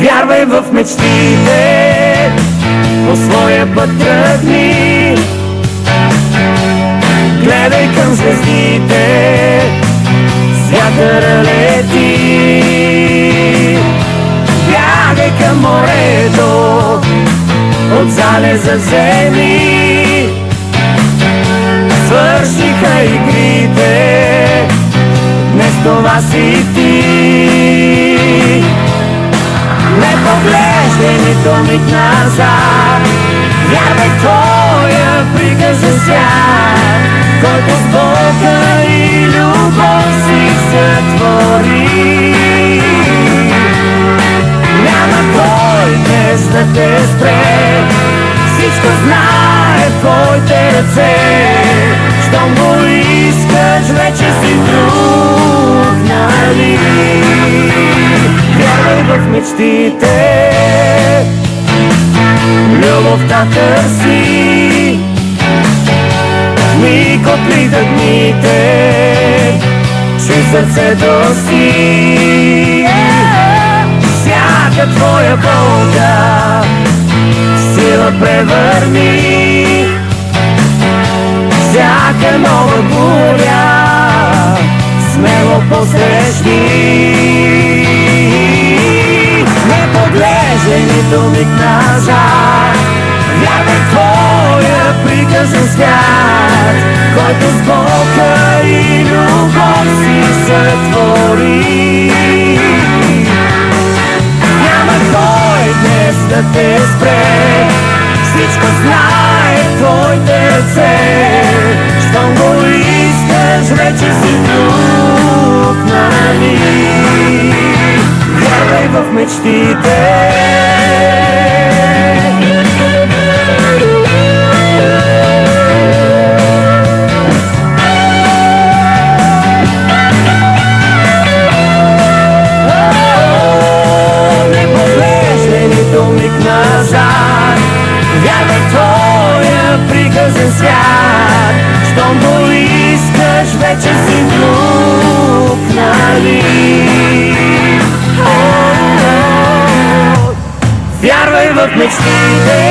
Вярвай в мечтите, по своя път тръгни. Гледай към звездите, вятъра лети. Бягай към морето, от залеза вземи. Свършиха игрите, днес това си ти. Не поглеждай нито миг назад, вярвай в твоя приказен свят, който с Бога и любов си сътвори. Няма кой днес да те спре, всичко знае в твоите ръце. Щом го искаш, вече си друг, нали? Вярвай в мечтите, любовта търси. Миг отлитат дните, чуй сърцето си. Всяка твоя болка сила превърни, всяка нова буря смело посрещни. Не поглеждай нито миг назад, вярвай в твоя приказен свят, който с Бога и любов си сътвори. Няма кой днес да те спре, всичко знае в твоите ръце. Щом го искаш, вече си друг, нали? Вярвай в мечтите. Не поглеждай нито миг назад, вярвай в твоя приказен свят. Щом го искаш, вече си друг, нали? Вярвай в мечтите,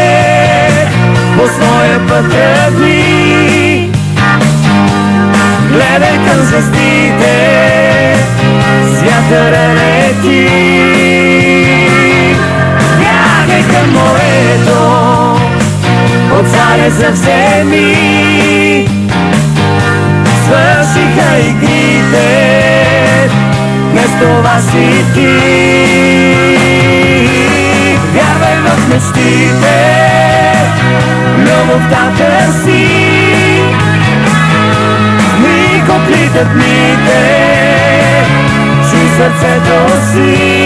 по своя път тръгни. Гледай към звездите, с вятъра лети. Бягай към морето, от залеза вземи. Свършиха игрите, днес това си ти. Вярвай в мечтите, любовта търси. Миг отлитат дните, чуй сърцето си.